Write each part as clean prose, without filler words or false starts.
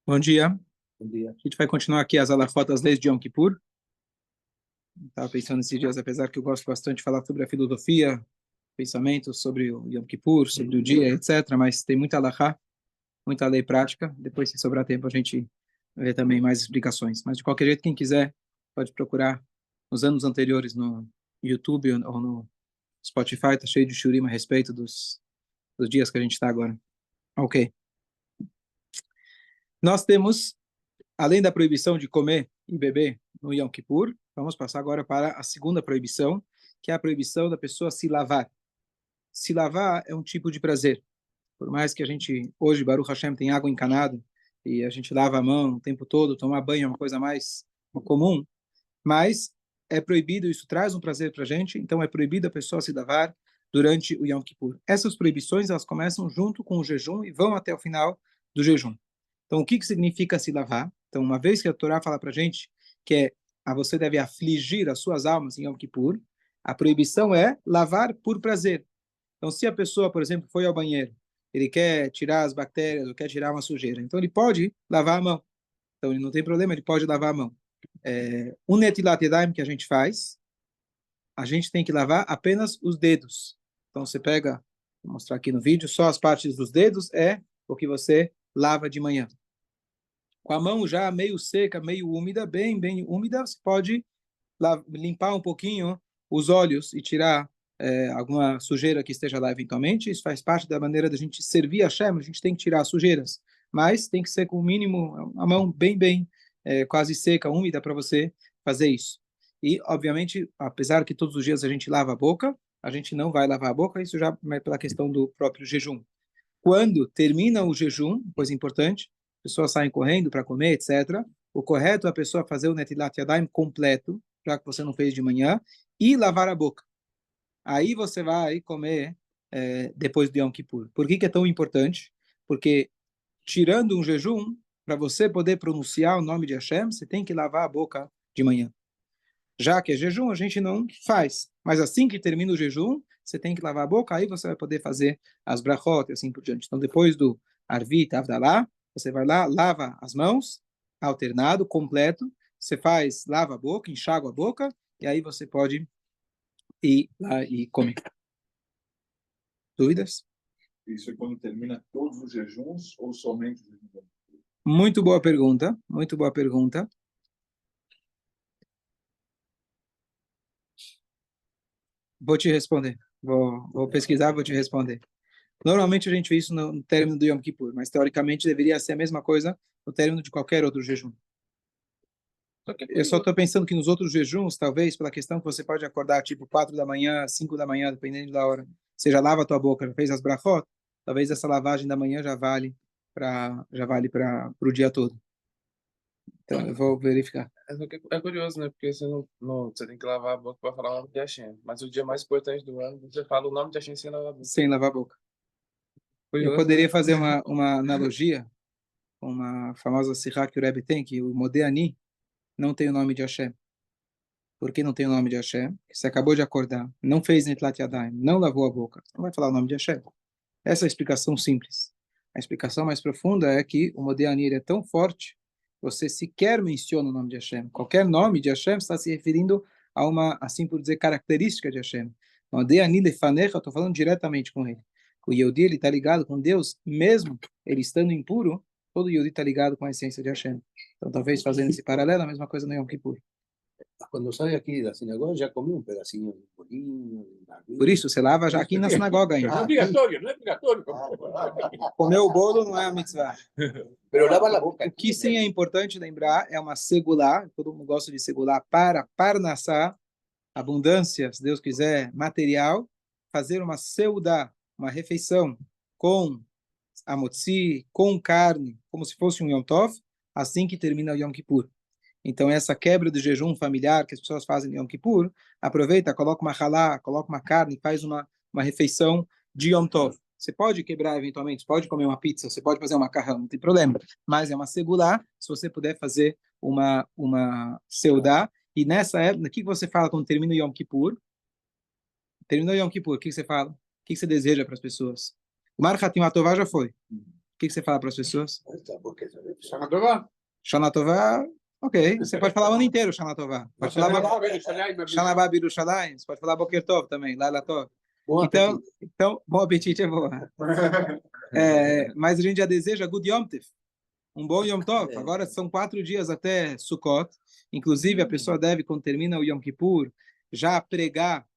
Bom dia. Bom dia. A gente vai continuar aqui as alachot, as leis de Yom Kippur. Estava pensando esses dias, apesar que eu gosto bastante de falar sobre a filosofia, pensamentos sobre o Yom Kippur, sobre o dia, etc. Mas tem muita alachá, muita lei prática. Depois, se sobrar tempo, a gente vê também mais explicações. Mas, de qualquer jeito, quem quiser pode procurar nos anos anteriores no YouTube ou no Spotify. Está cheio de shurim a respeito dos dias que a gente está agora. Ok. Nós temos, além da proibição de comer e beber no Yom Kippur, vamos passar agora para a segunda proibição, que é a proibição da pessoa se lavar. Se lavar é um tipo de prazer. Por mais que a gente, hoje, Baruch Hashem, tem água encanada e a gente lava a mão o tempo todo, tomar banho é uma coisa mais comum, mas é proibido, isso traz um prazer para a gente, então é proibido a pessoa se lavar durante o Yom Kippur. Essas proibições, elas começam junto com o jejum e vão até o final do jejum. Então, o que significa se lavar? Então, uma vez que a Torá fala para a gente que você deve afligir as suas almas em Yom Kippur, a proibição é lavar por prazer. Então, se a pessoa, por exemplo, foi ao banheiro, ele quer tirar as bactérias ou quer tirar uma sujeira, então ele pode lavar a mão. Então, ele não tem problema, ele pode lavar a mão. O netilat yadayim que a gente faz, a gente tem que lavar apenas os dedos. Então, você pega, vou mostrar aqui no vídeo, só as partes dos dedos é o que você lava de manhã. Com a mão já meio seca, meio úmida, bem úmida, você pode limpar um pouquinho os olhos e tirar alguma sujeira que esteja lá eventualmente. Isso faz parte da maneira da gente servir a Shem, a gente tem que tirar as sujeiras, mas tem que ser com o mínimo, a mão bem quase seca, úmida, para você fazer isso. E, obviamente, apesar que todos os dias a gente lava a boca, a gente não vai lavar a boca, isso já é pela questão do próprio jejum. Quando termina o jejum, coisa importante, pessoas saem correndo para comer, etc. O correto é a pessoa fazer o netilat yadayim completo, já que você não fez de manhã, e lavar a boca. Aí você vai comer depois do Yom Kippur. Por que é tão importante? Porque tirando um jejum, para você poder pronunciar o nome de Hashem, você tem que lavar a boca de manhã. Já que é jejum, a gente não faz. Mas assim que termina o jejum, você tem que lavar a boca, aí você vai poder fazer as brachot e assim por diante. Então, depois do Arvit, Avdalá, você vai lá, lava as mãos, alternado, completo. Você faz, lava a boca, enxágua a boca, e aí você pode ir lá e comer. Dúvidas? Isso é quando termina todos os jejuns ou somente os jejuns? Muito boa pergunta, muito boa pergunta. Vou te responder. Vou pesquisar, vou te responder. Normalmente a gente vê isso no término do Yom Kippur, mas teoricamente deveria ser a mesma coisa no término de qualquer outro jejum. Eu só estou pensando que nos outros jejuns, talvez, pela questão que você pode acordar tipo 4 da manhã, 5 da manhã, dependendo da hora, você já lava a tua boca, já fez as brachot, talvez essa lavagem da manhã já vale para o dia todo. Então eu vou verificar. É curioso, né? Porque você tem que lavar a boca para falar o nome de Hashem. Mas o dia mais importante do ano, você fala o nome de Hashem sem lavar a boca. Sem lavar a boca. Eu Curioso, poderia né? fazer uma analogia com uma famosa sirá que o Rebbe tem, que o Modéani não tem o nome de Hashem. Por que não tem o nome de Hashem? Você acabou de acordar, não fez Netlat Yadayim, não lavou a boca, não vai falar o nome de Hashem. Essa é a explicação simples. A explicação mais profunda é que o Modéani é tão forte, você sequer menciona o nome de Hashem. Qualquer nome de Hashem está se referindo a uma, assim por dizer, característica de Hashem. Modéani lefanecha, eu estou falando diretamente com ele. O Yehudi, ele está ligado com Deus, mesmo ele estando impuro, todo Yehudi está ligado com a essência de Hashem. Então, talvez fazendo esse paralelo, a mesma coisa no Yom Kippur. Cuando sale aquí de la sinagoga ya comí un pedacinho de bolinho, Por isso, você lava já aqui na sinagoga ainda. Não é obrigatório, não é obrigatório. Comer o bolo não é a mitzvah. pero lava la boca. O que sim é importante lembrar é uma segulá, todo mundo gosta de segulá, para parnassá, abundância, se Deus quiser, material, fazer uma seudá, uma refeição com amotzi, com carne, como se fosse um Yom Tov, assim que termina o Yom Kippur. Então, essa quebra do jejum familiar que as pessoas fazem em Yom Kippur, aproveita, coloca uma halá, coloca uma carne, faz uma refeição de Yom Tov. Você pode quebrar eventualmente, você pode comer uma pizza, você pode fazer um macarrão, não tem problema. Mas é uma segulá, se você puder fazer uma seudá. E nessa época, o que você fala quando termina o Yom Kippur? Terminou o Yom Kippur, o que você fala? O que você deseja para as pessoas? O Mar Hatim HaTová já foi. que você fala para as pessoas? Está, porque Shana Tova. Shana Tova, ok. Você pode falar o ano inteiro Shana Tova. Pode falar Shana Haba Yerushalayim. Você pode falar Boker Tov também, Laila Tov. Bom Então, apetite. bom apetite é boa. Mas a gente já deseja Good Yom Tov, um bom Yom Tov. Agora são 4 dias até Sukkot. Inclusive, a pessoa deve, quando termina o Yom Kippur, já pregar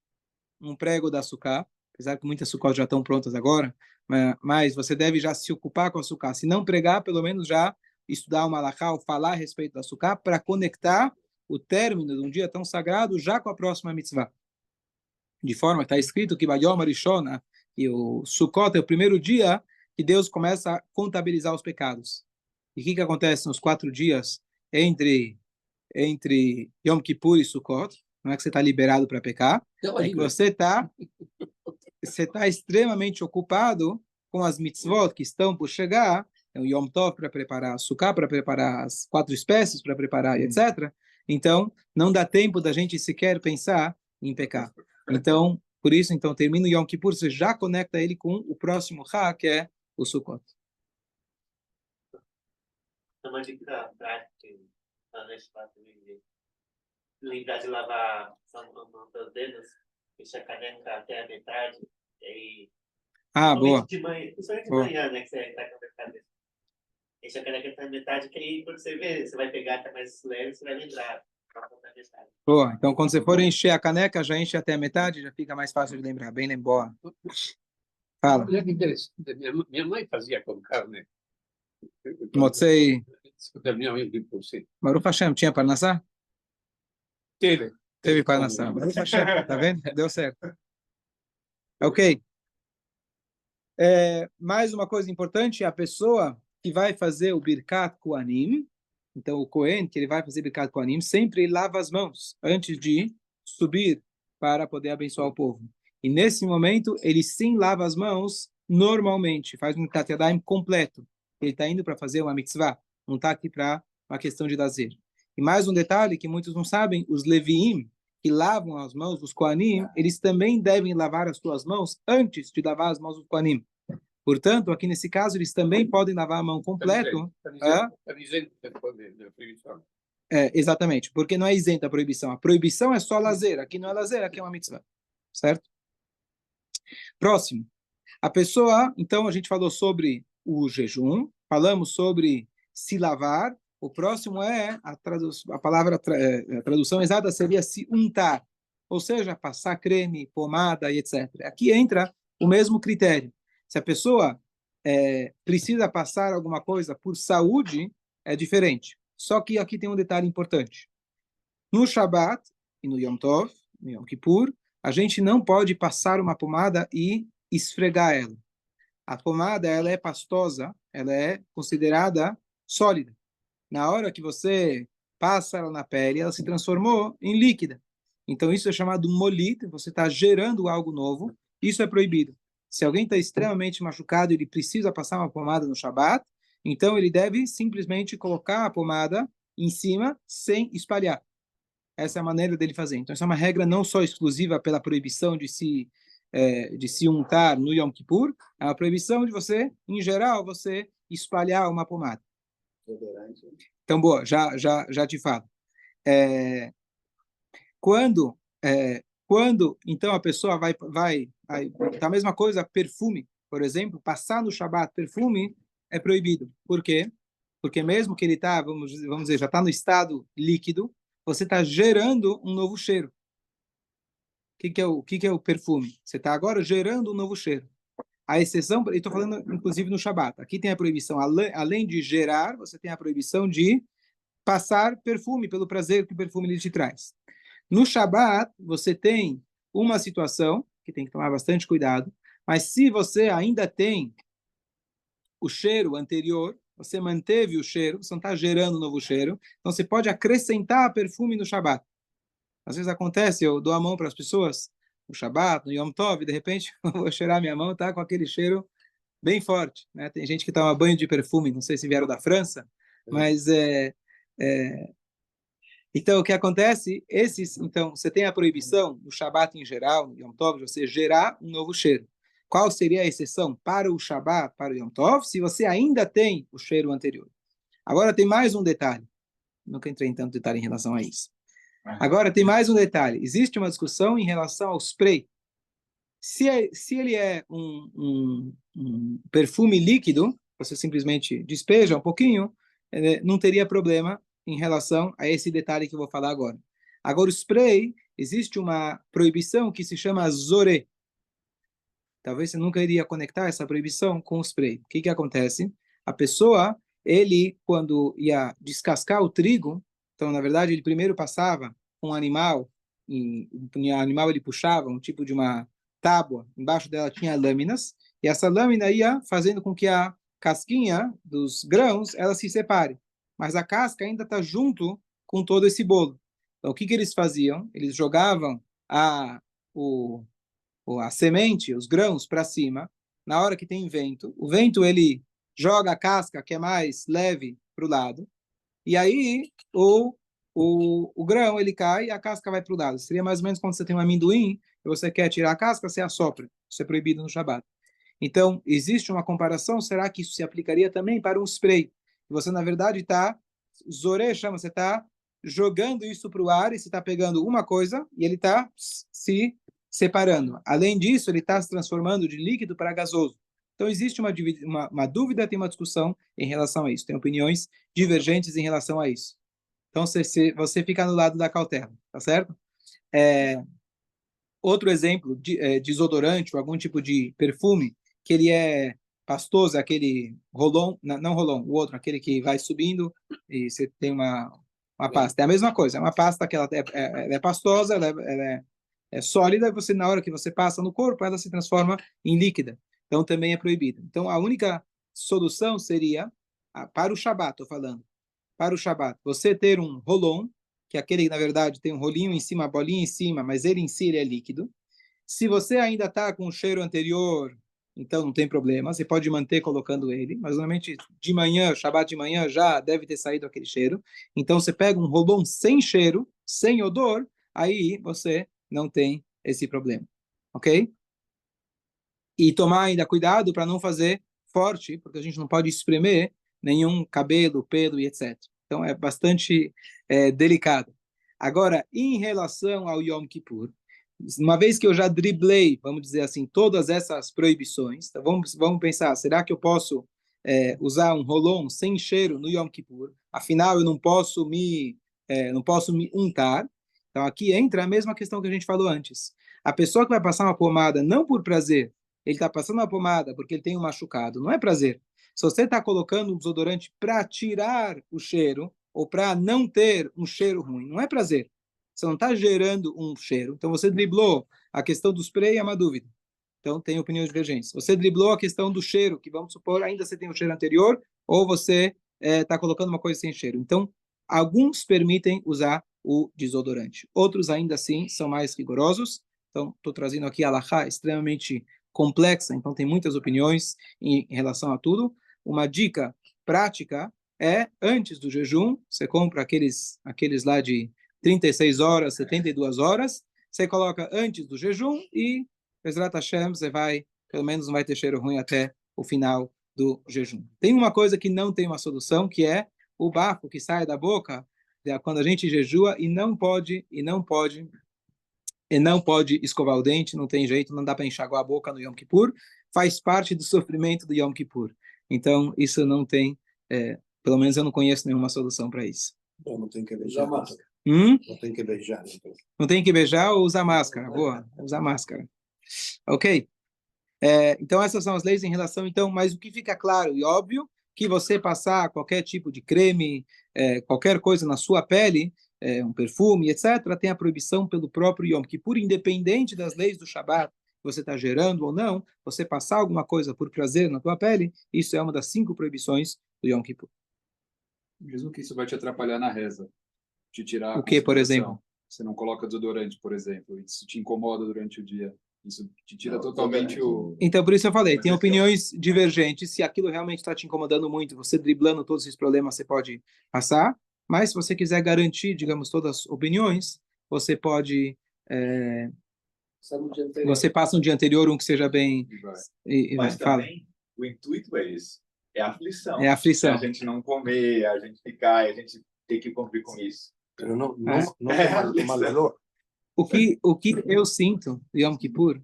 um prego da Sukkah, apesar que muitas Sukkot já estão prontas agora, mas você deve já se ocupar com a Sukkah. Se não pregar, pelo menos já estudar uma halakha ou falar a respeito da Sukkah para conectar o término de um dia tão sagrado já com a próxima mitzvah. De forma que está escrito que Bayom Arishona, e o Sukkot é o primeiro dia que Deus começa a contabilizar os pecados. E o que acontece nos 4 dias entre Yom Kippur e Sukkot? Não é que você está liberado para pecar, é que você está extremamente ocupado com as mitzvot que estão por chegar, é o Yom Tov para preparar a Sukkah, para preparar as 4 espécies, para preparar, etc. Então, não dá tempo da gente sequer pensar em pecar. Então, por isso, então, termina o Yom Kippur, você já conecta ele com o próximo Ha, que é o Sukkot. Uma dica prática, lembrar de lavar os dedos, deixar a caneca até a metade, e Boa. de manhã, principalmente de manhã, né, que você está com a cabeça. Deixa a caneca até a metade, que aí quando você vê, você vai pegar, tá mais leve, você vai lembrar. Boa. Então, quando você for encher a caneca, já enche até a metade, já fica mais fácil de lembrar. Bem, boa. Fala. Olha que interessante. Minha mãe fazia com carne. Motzei. Minha mãe, por si. Baruch Hashem, tinha parnassá? Teve parnassá. Baruch Hashem, tá vendo? Deu certo. Ok. Mais uma coisa importante, a pessoa que vai fazer o Birkat Kohanim, então o Kohen, que ele vai fazer Birkat Kohanim, sempre lava as mãos antes de subir para poder abençoar o povo. E nesse momento, ele sim lava as mãos normalmente, faz um Tat Yadayim completo. Ele está indo para fazer uma mitzvah, não está aqui para uma questão de lazer. E mais um detalhe que muitos não sabem, os Leviim, que lavam as mãos dos Kohanim, eles também devem lavar as suas mãos antes de lavar as mãos dos Kohanim. Portanto, aqui nesse caso, eles também podem lavar a mão completo. Exatamente, porque não é isento a proibição. A proibição é só lazer. Aqui não é lazer, aqui é uma mitzvah. Certo? Próximo. A pessoa, então, a gente falou sobre o jejum, falamos sobre se lavar. O próximo é, a tradução exata seria se untar. Ou seja, passar creme, pomada e etc. Aqui entra o mesmo critério. Se a pessoa precisa passar alguma coisa por saúde, é diferente. Só que aqui tem um detalhe importante. No Shabat e no Yom Tov, no Yom Kippur, a gente não pode passar uma pomada e esfregar ela. A pomada, ela é pastosa, ela é considerada sólida. Na hora que você passa ela na pele, ela se transformou em líquida. Então, isso é chamado molit, você está gerando algo novo, isso é proibido. Se alguém está extremamente machucado e ele precisa passar uma pomada no Shabat, então ele deve simplesmente colocar a pomada em cima sem espalhar. Essa é a maneira dele fazer. Então, essa é uma regra não só exclusiva pela proibição de se untar no Yom Kippur, é uma proibição de você, em geral, você espalhar uma pomada. Então, boa, já te falo. Quando então a pessoa vai tá a mesma coisa, perfume, por exemplo, passar no Shabat perfume é proibido. Por quê? Porque mesmo que ele tá, vamos dizer, já está no estado líquido, você está gerando um novo cheiro. O que é o perfume? Você está agora gerando um novo cheiro. A exceção, eu estou falando inclusive no Shabat. Aqui tem a proibição, além de gerar, você tem a proibição de passar perfume pelo prazer que o perfume lhe te traz. No Shabat, você tem uma situação que tem que tomar bastante cuidado, mas se você ainda tem o cheiro anterior, você manteve o cheiro, você não está gerando um novo cheiro, então você pode acrescentar perfume no Shabat. Às vezes acontece, eu dou a mão para as pessoas no Shabat, no Yom Tov, e de repente eu vou cheirar minha mão, tá com aquele cheiro bem forte, né? Tem gente que toma banho de perfume, não sei se vieram da França, mas então, o que acontece? Então, você tem a proibição, no Shabat em geral, no Yom Tov, de você gerar um novo cheiro. qual seria a exceção para o Shabat, para o Yom Tov, se você ainda tem o cheiro anterior. Agora tem mais um detalhe. Nunca entrei em tanto detalhe em relação a isso. Agora tem mais um detalhe. Existe uma discussão em relação ao spray. Se ele é um perfume líquido, você simplesmente despeja um pouquinho, não teria problema em relação a esse detalhe que eu vou falar agora. Agora, o spray, existe uma proibição que se chama zoré. Talvez você nunca iria conectar essa proibição com o spray. O que acontece? A pessoa, ele, quando ia descascar o trigo, então, na verdade, ele primeiro passava um animal, e o animal ele puxava um tipo de uma tábua, embaixo dela tinha lâminas, e essa lâmina ia fazendo com que a casquinha dos grãos, ela se separe. Mas a casca ainda está junto com todo esse bolo. Então, o que eles faziam? Eles jogavam a semente, os grãos para cima, na hora que tem vento. O vento, ele joga a casca, que é mais leve, para o lado. E aí, o grão, ele cai e a casca vai para o lado. Seria mais ou menos quando você tem um amendoim e você quer tirar a casca, você assopra. Isso é proibido no Shabat. Então, existe uma comparação. Será que isso se aplicaria também para um spray? Você, na verdade, está... Zoré chama, você está jogando isso para o ar e você está pegando uma coisa e ele está se separando. Além disso, ele está se transformando de líquido para gasoso. Então, existe uma dúvida, tem uma discussão em relação a isso. Tem opiniões divergentes em relação a isso. Então, você fica no lado da cautela, tá certo? Outro exemplo, desodorante ou algum tipo de perfume, que ele é pastoso, aquele rolon, não rolon, o outro, aquele que vai subindo e você tem uma pasta. É a mesma coisa, é uma pasta que ela é pastosa, ela é sólida, e você, na hora que você passa no corpo, ela se transforma em líquida. Então, também é proibido. Então, a única solução seria, para o Shabat, estou falando, para o Shabat, você ter um rolon, que é aquele, na verdade, tem um rolinho em cima, a bolinha em cima, mas ele em si ele é líquido. Se você ainda está com o cheiro anterior, então não tem problema, você pode manter colocando ele, mas normalmente de manhã, Shabat de manhã, já deve ter saído aquele cheiro. Então você pega um rolon sem cheiro, sem odor, aí você não tem esse problema, ok? E tomar ainda cuidado para não fazer forte, porque a gente não pode espremer nenhum cabelo, pelo e etc. Então é bastante delicado. Agora, em relação ao Yom Kippur, uma vez que eu já driblei, vamos dizer assim, todas essas proibições, então vamos pensar, será que eu posso usar um rolon sem cheiro no Yom Kippur? Afinal, eu não posso me untar. Então aqui entra a mesma questão que a gente falou antes. A pessoa que vai passar uma pomada não por prazer, ele está passando uma pomada porque ele tem um machucado, não é prazer. Se você está colocando um desodorante para tirar o cheiro ou para não ter um cheiro ruim, não é prazer. Você não está gerando um cheiro. Então você driblou a questão do spray, é uma dúvida. Então tem opiniões divergentes. Você driblou a questão do cheiro, que vamos supor ainda você tem um cheiro anterior, ou você está colocando uma coisa sem cheiro. Então, alguns permitem usar o desodorante. Outros ainda assim são mais rigorosos. Então, estou trazendo aqui a halakha extremamente complexa, então tem muitas opiniões em relação a tudo. Uma dica prática é, antes do jejum, você compra aqueles lá de 36 horas, 72 horas, você coloca antes do jejum e, Bezrat Hashem, você vai, pelo menos não vai ter cheiro ruim até o final do jejum. Tem uma coisa que não tem uma solução, que é o bafo que sai da boca quando a gente jejua e não pode escovar o dente, não tem jeito, não dá para enxaguar a boca no Yom Kippur, faz parte do sofrimento do Yom Kippur. Então, isso não tem, pelo menos eu não conheço nenhuma solução para isso. Então não tem que beijar. Não tem que beijar. Então. Não tem que beijar ou usar máscara? Boa, usar máscara. Ok? Então, essas são as leis em relação, então, mas o que fica claro e óbvio, que você passar qualquer tipo de creme, qualquer coisa na sua pele, um perfume, etc., tem a proibição pelo próprio Yom Kippur, independente das leis do Shabat, que você está gerando ou não, você passar alguma coisa por prazer na tua pele, isso é uma das 5 proibições do Yom Kippur. Mesmo que isso vai te atrapalhar na reza, te tirar o que, por exemplo? Você não coloca desodorante, por exemplo, isso te incomoda durante o dia. Isso te tira totalmente o... Então, por isso eu falei, tem opiniões divergentes. Se aquilo realmente está te incomodando muito, você driblando todos esses problemas, você pode passar. Mas se você quiser garantir, digamos, todas as opiniões, você pode Sabe o dia anterior. Você passa um dia anterior, um que seja bem... E vai. Mas fala. também, o intuito é esse. É a aflição. É a aflição. A gente não comer, a gente ficar, a gente tem que cumprir com isso. Pero no É. tomar valor. O que eu sinto de Yom Kippur,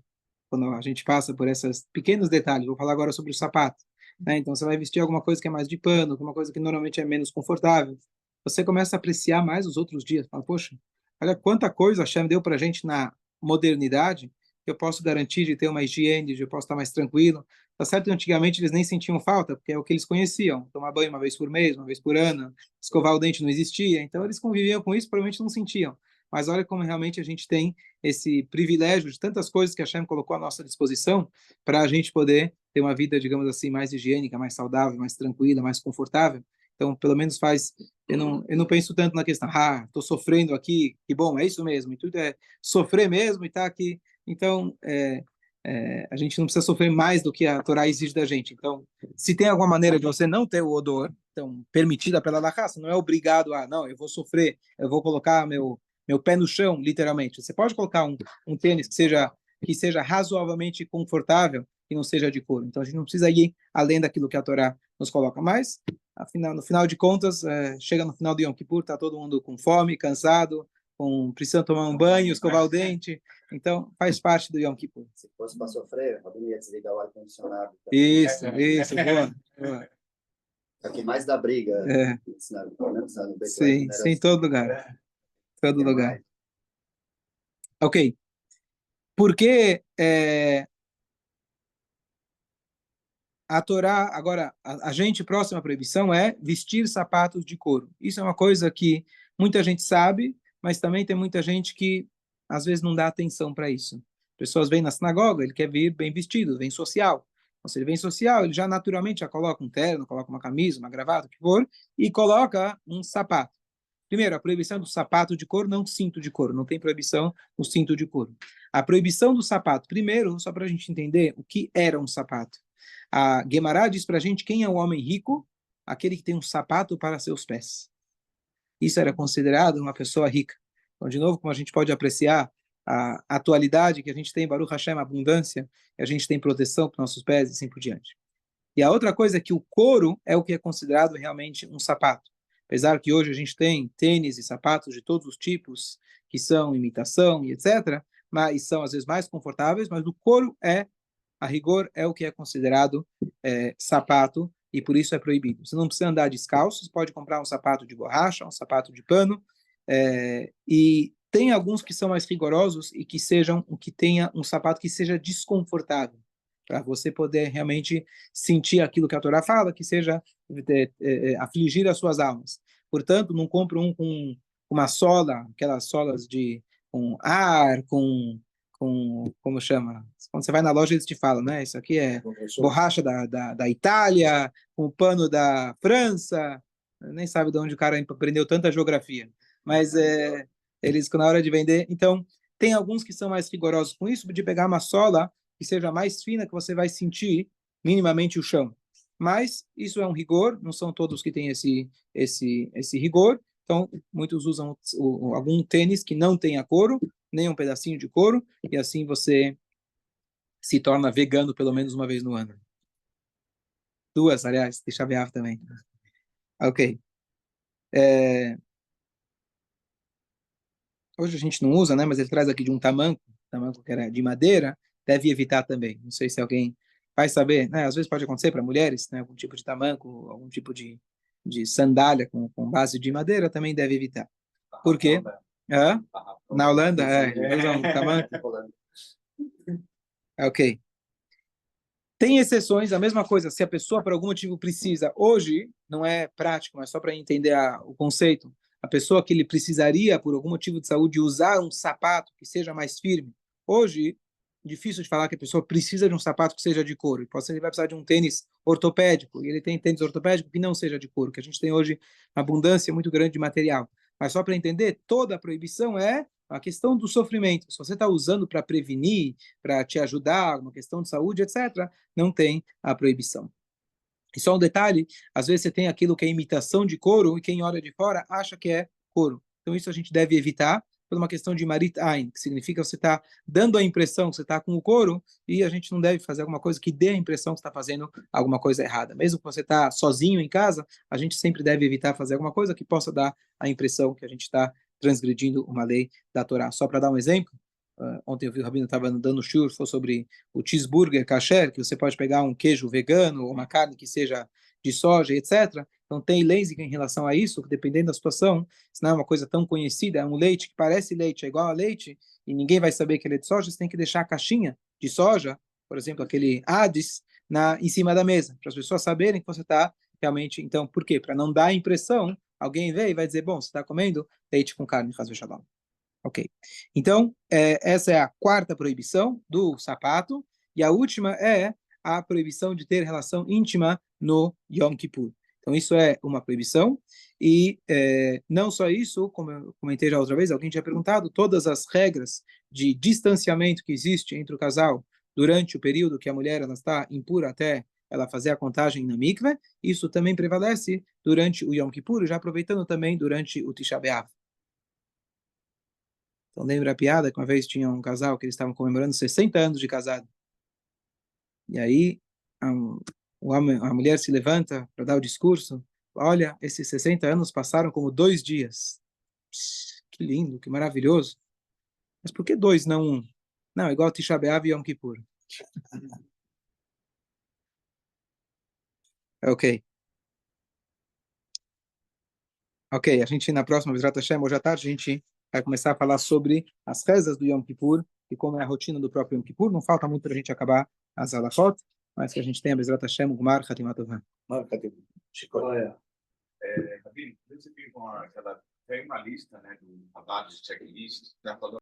quando a gente passa por esses pequenos detalhes, vou falar agora sobre o sapato, né? Então você vai vestir alguma coisa que é mais de pano, alguma coisa que normalmente é menos confortável. Você começa a apreciar mais os outros dias. Fala, poxa, olha quanta coisa a Hashem deu para a gente na modernidade, que eu posso garantir de ter uma higiene, de eu posso estar mais tranquilo. Tá certo que antigamente eles nem sentiam falta, porque é o que eles conheciam. Tomar banho uma vez por mês, uma vez por ano, escovar o dente não existia, então eles conviviam com isso, provavelmente não sentiam. Mas olha como realmente a gente tem esse privilégio de tantas coisas que a Hashem colocou à nossa disposição para a gente poder ter uma vida, digamos assim, mais higiênica, mais saudável, mais tranquila, mais confortável. Então, pelo menos faz... Eu não penso tanto na questão, estou sofrendo aqui, que bom, é isso mesmo, e tudo é sofrer mesmo e tá aqui. Então, a gente não precisa sofrer mais do que a Torá exige da gente. Então, se tem alguma maneira de você não ter o odor, então, permitida pela Halakha, você não é obrigado a, não, eu vou sofrer, eu vou colocar meu pé no chão, literalmente. Você pode colocar um tênis que seja razoavelmente confortável e não seja de couro. Então, a gente não precisa ir além daquilo que a Torá nos coloca. Mas, no final de contas, chega no final de Yom Kippur, está todo mundo com fome, cansado, precisando tomar um banho, escovar o dente. Então, faz parte do Yom Kippur. Se fosse para sofrer, eu ia desligar o ar-condicionado. Isso, boa. Aqui mais da briga. Sim, em todo lugar. Todo lugar. Ok. Porque a Torá, agora, a gente, próxima proibição é vestir sapatos de couro. Isso é uma coisa que muita gente sabe, mas também tem muita gente que, às vezes, não dá atenção para isso. Pessoas vêm na sinagoga, ele quer vir bem vestido, vem social. Então, se ele vem social, ele já naturalmente já coloca um terno, coloca uma camisa, uma gravata, o que for, e coloca um sapato. Primeiro, a proibição do sapato de couro, não cinto de couro. Não tem proibição no cinto de couro. A proibição do sapato, primeiro, só para a gente entender o que era um sapato. A Guemará diz para a gente quem é o homem rico, aquele que tem um sapato para seus pés. Isso era considerado uma pessoa rica. Então, de novo, como a gente pode apreciar a atualidade que a gente tem, Baruch Hashem, abundância, e a gente tem proteção para nossos pés e assim por diante. E a outra coisa é que o couro é o que é considerado realmente um sapato. Apesar que hoje a gente tem tênis e sapatos de todos os tipos, que são imitação e etc., mas são às vezes mais confortáveis, mas o couro a rigor, é o que é considerado sapato, e por isso é proibido. Você não precisa andar descalço, você pode comprar um sapato de borracha, um sapato de pano, e tem alguns que são mais rigorosos e que tenha um sapato que seja desconfortável, para você poder realmente sentir aquilo que a Torá fala, que seja afligir as suas almas. Portanto, não compre um com uma sola, aquelas solas com ar, como chama? Quando você vai na loja, eles te falam, né? Isso aqui é borracha da Itália, com pano da França. Nem sabe de onde o cara aprendeu tanta geografia. Mas eles, na hora de vender... Então, tem alguns que são mais rigorosos com isso, de pegar uma sola que seja mais fina, que você vai sentir minimamente o chão. Mas isso é um rigor, não são todos que têm esse rigor. Então, muitos usam algum tênis que não tenha couro, nem um pedacinho de couro, e assim você se torna vegano pelo menos uma vez no ano. 2, aliás, deixa Shavuot também. Ok. Hoje a gente não usa, né? Mas ele traz aqui de um tamanco que era de madeira, deve evitar também. Não sei se alguém vai saber, né? Às vezes pode acontecer para mulheres, né? Algum tipo de tamanco, algum tipo de sandália com base de madeira também deve evitar. Por quê? Na Holanda, usam um tamanco. Ok. Tem exceções, a mesma coisa, se a pessoa por algum motivo precisa, hoje não é prático, mas só para entender o conceito, a pessoa que ele precisaria, por algum motivo de saúde, usar um sapato que seja mais firme, hoje, difícil de falar que a pessoa precisa de um sapato que seja de couro, ele vai precisar de um tênis ortopédico, e ele tem tênis ortopédico que não seja de couro, que a gente tem hoje uma abundância muito grande de material. Mas só para entender, toda a proibição é a questão do sofrimento. Se você está usando para prevenir, para te ajudar, uma questão de saúde, etc., não tem a proibição. E só um detalhe, às vezes você tem aquilo que é imitação de couro e quem olha de fora acha que é couro. Então isso a gente deve evitar, por uma questão de marit ain, que significa você está dando a impressão que você está com o couro, e a gente não deve fazer alguma coisa que dê a impressão que está fazendo alguma coisa errada. Mesmo que você está sozinho em casa, a gente sempre deve evitar fazer alguma coisa que possa dar a impressão que a gente está transgredindo uma lei da Torá. Só para dar um exemplo, ontem eu vi o Rabino estava dando shur, falou sobre o cheeseburger kasher, que você pode pegar um queijo vegano ou uma carne que seja de soja, etc. Então tem leis em relação a isso, que dependendo da situação, se não é uma coisa tão conhecida, é um leite que parece leite, é igual a leite, e ninguém vai saber que ele é de soja, você tem que deixar a caixinha de soja, por exemplo, aquele Hades, em cima da mesa, para as pessoas saberem que você está realmente. Então, por quê? Para não dar a impressão, alguém vê e vai dizer, bom, você está comendo leite com carne, faz o shalom. Ok. Então, essa é a quarta proibição do sapato, e a última é a proibição de ter relação íntima no Yom Kippur. Então, isso é uma proibição, e não só isso, como eu comentei já outra vez, alguém tinha perguntado, todas as regras de distanciamento que existe entre o casal durante o período que a mulher ela está impura até ela fazer a contagem na mikveh, isso também prevalece durante o Yom Kippur, já aproveitando também durante o Tisha B'Av. Então, lembra a piada que uma vez tinha um casal que eles estavam comemorando 60 anos de casado. E aí, a, a mulher se levanta para dar o discurso. Olha, esses 60 anos passaram como 2 dias. Que lindo, que maravilhoso. Mas por que 2, não 1? Não, igual Tisha B'Av e Yom Kippur. Ok. Ok, a gente na próxima Bezrat Hashem, hoje à tarde, a gente vai começar a falar sobre as rezas do Yom Kippur e como é a rotina do próprio Yom Kippur. Não falta muito para a gente acabar as halachot, mas que a gente tenha Bezrat Hashem, Gmar, Khatimat Tova. Rabino, você tem uma lista, né, do trabalho de checklist, já falou